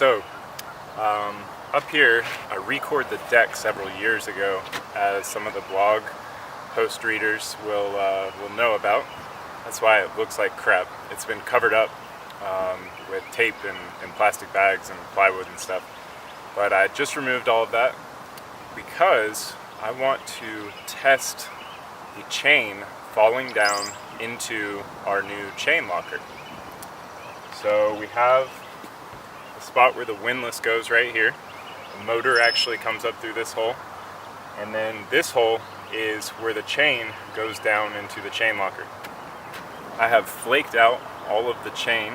So, up here, I recorded the deck several years ago, as some of the blog post readers will know about. That's why it looks like crap. It's been covered up with tape and plastic bags and plywood and stuff. But I just removed all of that because I want to test the chain falling down into our new chain locker. So we have the spot where the windlass goes right here. The motor actually comes up through this hole, and then this hole is where the chain goes down into the chain locker. I have flaked out all of the chain,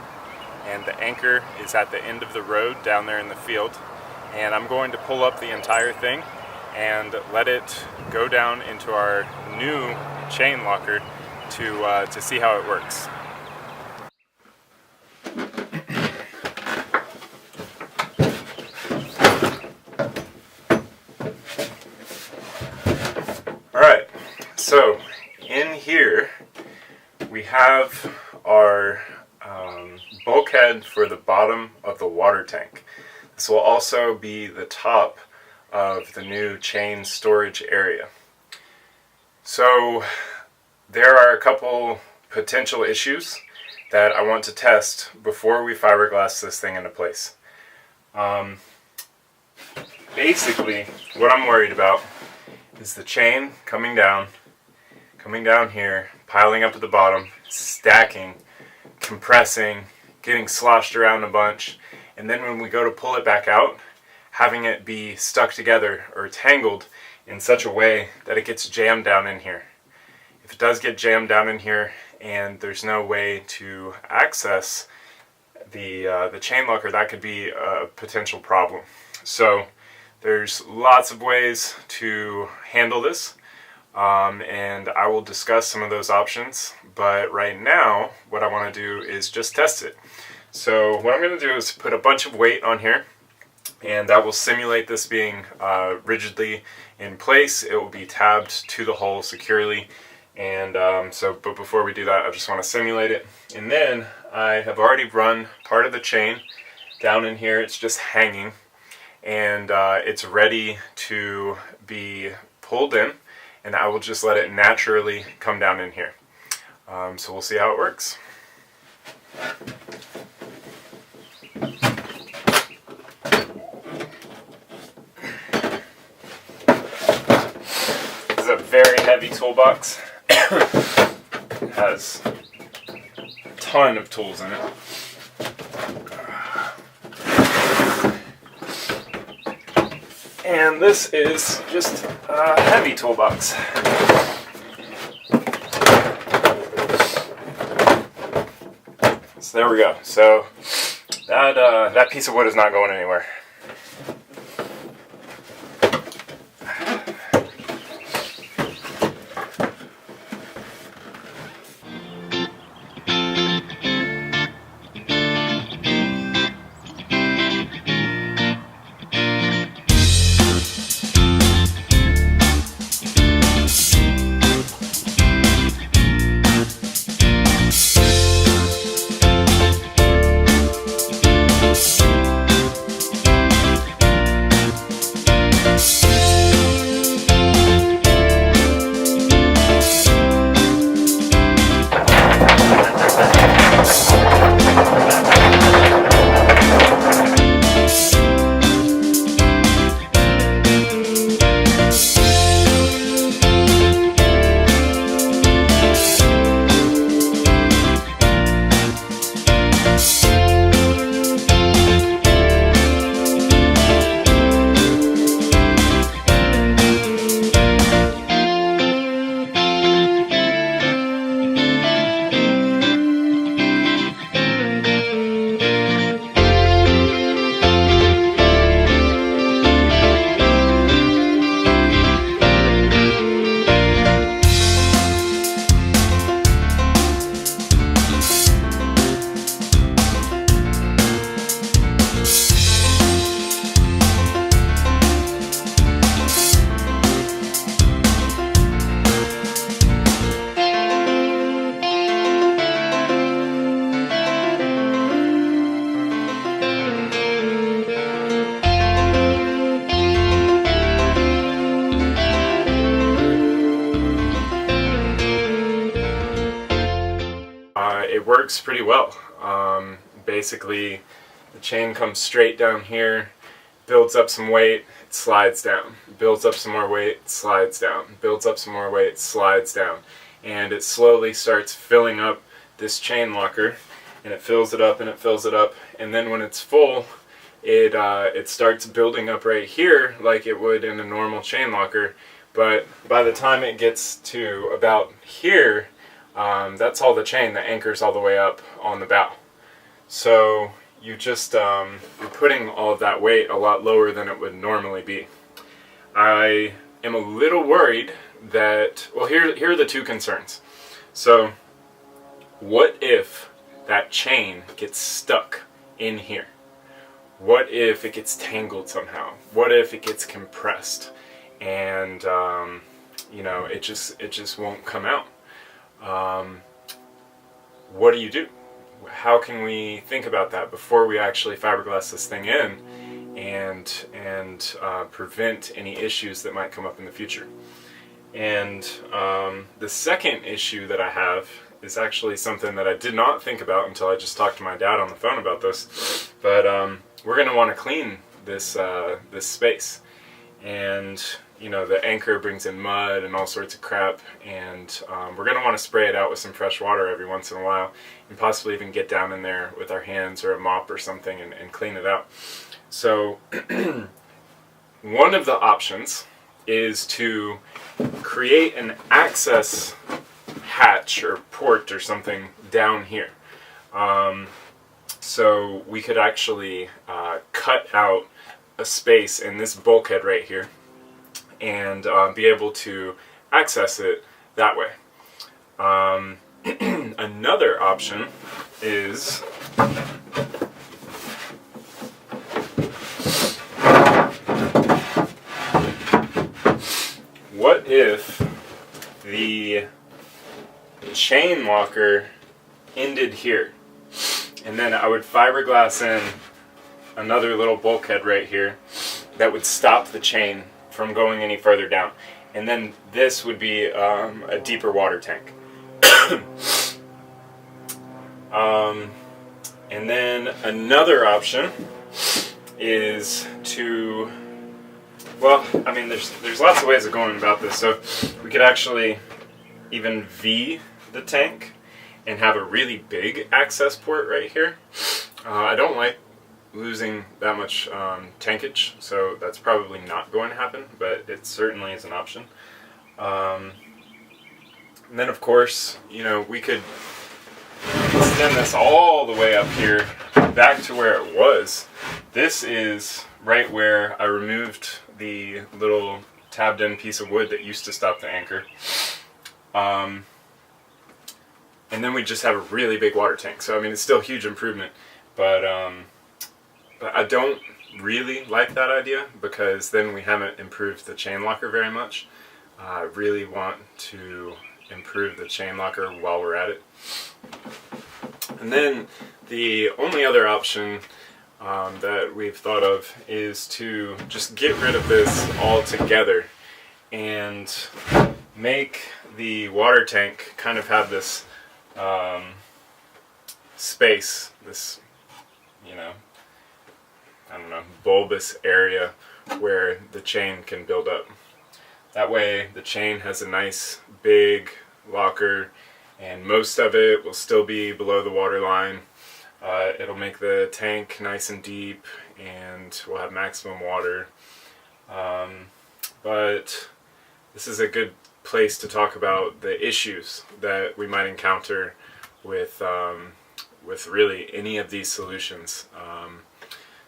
and the anchor is at the end of the road down there in the field, and I'm going to pull up the entire thing and let it go down into our new chain locker to see how it works. Alright, so in here we have our bulkhead for the bottom of the water tank. This will also be the top of the new chain storage area. So there are a couple potential issues that I want to test before we fiberglass this thing into place. Basically, what I'm worried about is the chain coming down here, piling up to the bottom, stacking, compressing, getting sloshed around a bunch, and then when we go to pull it back out, having it be stuck together or tangled in such a way that it gets jammed down in here. If it does get jammed down in here and there's no way to access the chain locker, that could be a potential problem. So there's lots of ways to handle this, and I will discuss some of those options, but right now what I want to do is just test it. So what I'm going to do is put a bunch of weight on here, and that will simulate this being rigidly in place. It will be tabbed to the hole securely, and but before we do that, I just want to simulate it. And then I have already run part of the chain down in here. It's just hanging, and it's ready to be pulled in, and I will just let it naturally come down in here. So we'll see how it works. This is a very heavy toolbox. It has a ton of tools in it. And this is just a heavy toolbox. So there we go. So that piece of wood is not going anywhere. works pretty well. Basically, the chain comes straight down here, builds up some weight, it slides down, builds up some more weight, it slides down, builds up some more weight, it slides down, and it slowly starts filling up this chain locker, and it fills it up and it fills it up, and then when it's full, it starts building up right here like it would in a normal chain locker. But by the time it gets to about here, that's all the chain that anchors all the way up on the bow. So you just you're putting all of that weight a lot lower than it would normally be. I am a little worried that, well, here are the two concerns. So what if that chain gets stuck in here? What if it gets tangled somehow? What if it gets compressed and it just won't come out? What do you do? How can we think about that before we actually fiberglass this thing in and prevent any issues that might come up in the future? And the second issue that I have is actually something that I did not think about until I just talked to my dad on the phone about this. But we're going to want to clean this space, and the anchor brings in mud and all sorts of crap, and we're going to want to spray it out with some fresh water every once in a while, and possibly even get down in there with our hands or a mop or something and clean it out. So one of the options is to create an access hatch or port or something down here. So we could actually cut out a space in this bulkhead right here and be able to access it that way. Another option is what if the chain locker ended here, and then I would fiberglass in another little bulkhead right here that would stop the chain from going any further down, and then this would be a deeper water tank. And then another option is to, well, I mean, there's lots of ways of going about this. So we could actually even V the tank and have a really big access port right here. I don't like losing that much tankage, so that's probably not going to happen, but it certainly is an option. And then of course, we could extend this all the way up here back to where it was. This is right where I removed the little tabbed in piece of wood that used to stop the anchor. And then we just have a really big water tank. So I mean, it's still a huge improvement, but I don't really like that idea, because then we haven't improved the chain locker very much. I really want to improve the chain locker while we're at it. And then the only other option that we've thought of is to just get rid of this altogether and make the water tank kind of have this space, this, I don't know, bulbous area where the chain can build up. That way the chain has a nice big locker, and most of it will still be below the water line. It'll make the tank nice and deep, and we'll have maximum water. But this is a good place to talk about the issues that we might encounter with really any of these solutions.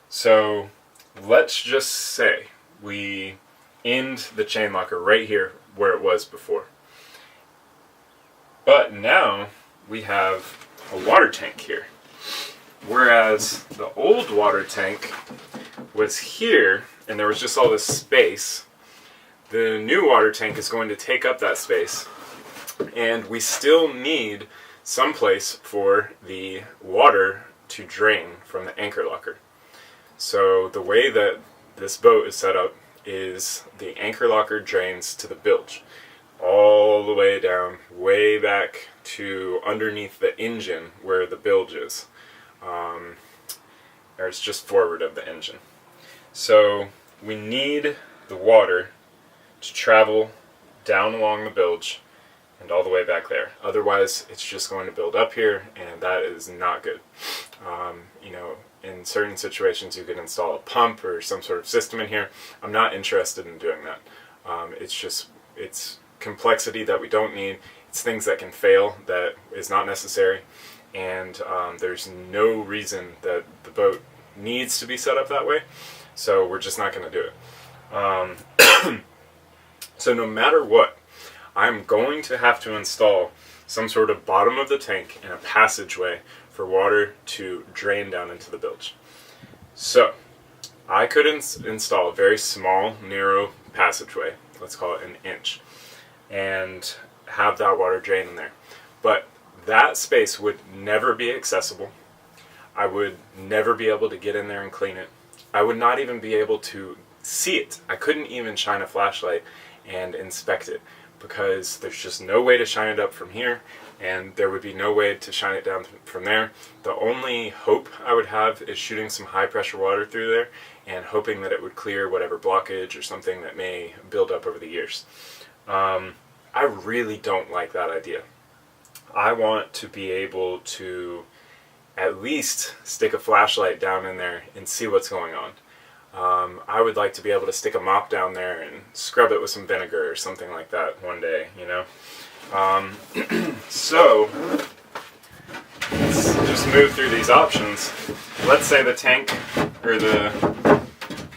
So let's just say we end the chain locker right here where it was before. But now we have a water tank here. Whereas the old water tank was here and there was just all this space, the new water tank is going to take up that space, and we still need some place for the water to drain from the anchor locker. So the way that this boat is set up is the anchor locker drains to the bilge. all the way down, way back to underneath the engine where the bilge is. Or it's just forward of the engine. So we need the water to travel down along the bilge and all the way back there. Otherwise, it's just going to build up here, and that is not good. In certain situations, you can install a pump or some sort of system in here. I'm not interested in doing that. It's complexity that we don't need. It's things that can fail that is not necessary, and there's no reason that the boat needs to be set up that way. So we're just not going to do it. So no matter what, I'm going to have to install some sort of bottom of the tank and a passageway for water to drain down into the bilge. So I could install a very small, narrow passageway, let's call it 1 inch, and have that water drain in there. But that space would never be accessible. I would never be able to get in there and clean it. I would not even be able to see it. I couldn't even shine a flashlight and inspect it, because there's just no way to shine it up from here, and there would be no way to shine it down from there. The only hope I would have is shooting some high pressure water through there and hoping that it would clear whatever blockage or something that may build up over the years. I really don't like that idea. I want to be able to at least stick a flashlight down in there and see what's going on. I would like to be able to stick a mop down there and scrub it with some vinegar or something like that one day, you know? So, let's just move through these options. Let's say the tank or the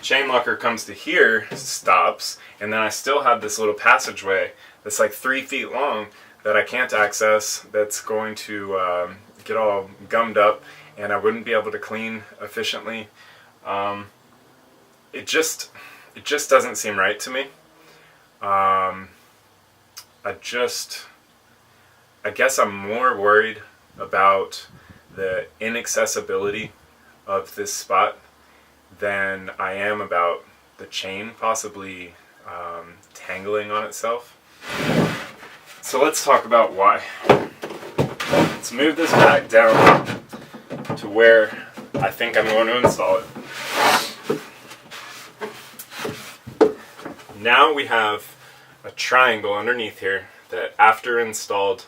chain locker comes to here, stops, and then I still have this little passageway that's like 3 feet long that I can't access, that's going to get all gummed up, and I wouldn't be able to clean efficiently. It just doesn't seem right to me. I guess I'm more worried about the inaccessibility of this spot than I am about the chain possibly tangling on itself. So let's talk about why. Let's move this back down to where I think I'm going to install it. Now we have a triangle underneath here that, after installed,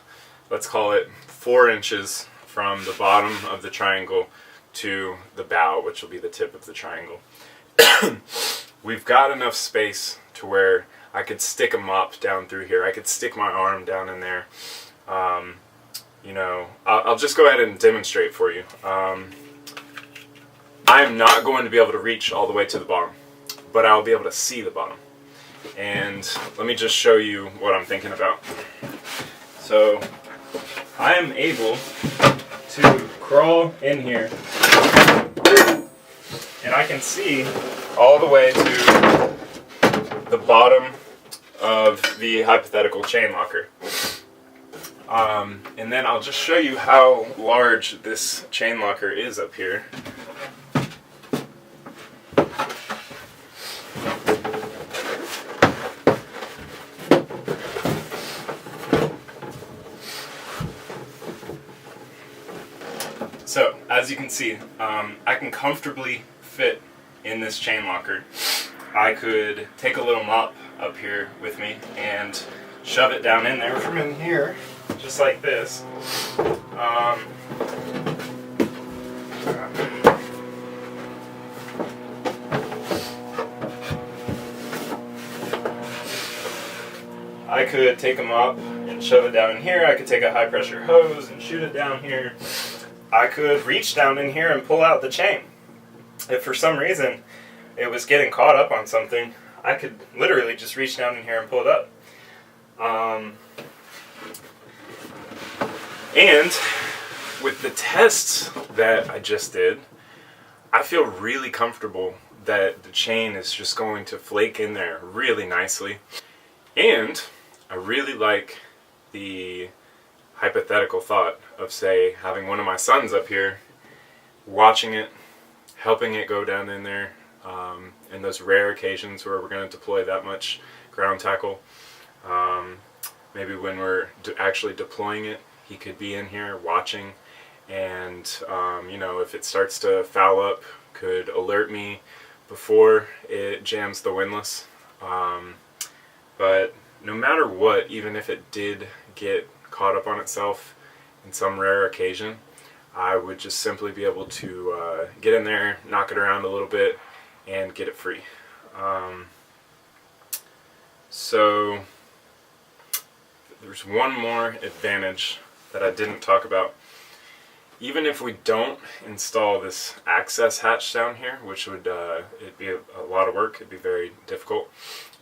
let's call it 4 inches from the bottom of the triangle to the bow, which will be the tip of the triangle. We've got enough space to where I could stick a mop down through here. I could stick my arm down in there. I'll just go ahead and demonstrate for you. I'm not going to be able to reach all the way to the bottom, but I'll be able to see the bottom. And let me just show you what I'm thinking about. So I am able to crawl in here, and I can see all the way to the bottom of the hypothetical chain locker. And then I'll just show you how large this chain locker is up here. So, as you can see, I can comfortably fit in this chain locker. I could take a little mop up here with me and shove it down in there from in here, just like this. I could take a mop and shove it down in here. I could take a high pressure hose and shoot it down here. I could reach down in here and pull out the chain. If for some reason it was getting caught up on something, I could literally just reach down in here and pull it up. And with the tests that I just did, I feel really comfortable that the chain is just going to flake in there really nicely. And I really like the hypothetical thought of, say, having one of my sons up here, watching it, helping it go down in there, in those rare occasions where we're going to deploy that much ground tackle. maybe when we're actually deploying it, he could be in here watching, and if it starts to foul up, could alert me before it jams the windlass. But no matter what, even if it did get caught up on itself in some rare occasion, I would just simply be able to get in there, knock it around a little bit, and get it free. So there's one more advantage that I didn't talk about. Even if we don't install this access hatch down here, which would it'd be a lot of work, it'd be very difficult,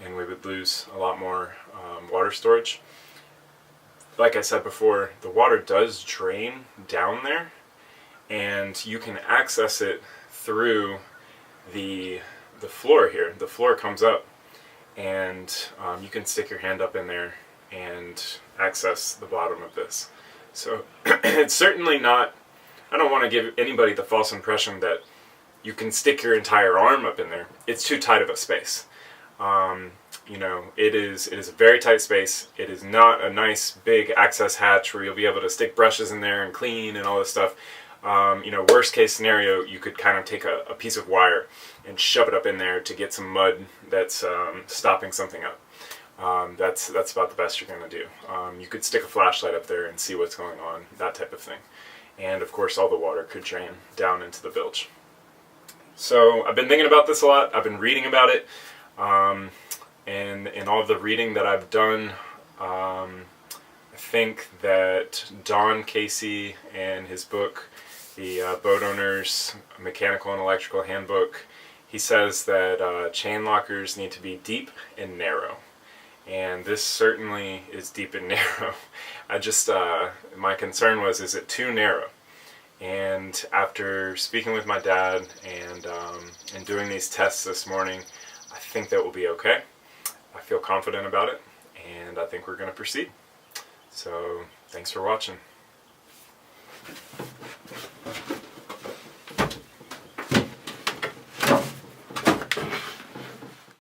and we would lose a lot more water storage. Like I said before, the water does drain down there, and you can access it through the floor here. The floor comes up, and you can stick your hand up in there and access the bottom of this. So it's certainly not, I don't want to give anybody the false impression that you can stick your entire arm up in there. It's too tight of a space. It is a very tight space. It is not a nice big access hatch where you'll be able to stick brushes in there and clean and all this stuff. Worst case scenario, you could kind of take a piece of wire and shove it up in there to get some mud that's stopping something up. That's about the best you're going to do. You could stick a flashlight up there and see what's going on, that type of thing. And of course all the water could drain down into the bilge. So I've been thinking about this a lot. I've been reading about it. And in all of the reading that I've done, I think that Don Casey and his book, the Boat Owner's Mechanical and Electrical Handbook, he says that chain lockers need to be deep and narrow. And this certainly is deep and narrow. My concern was, is it too narrow? And after speaking with my dad and doing these tests this morning, I think that will be okay. I feel confident about it, and I think we're going to proceed. So, thanks for watching.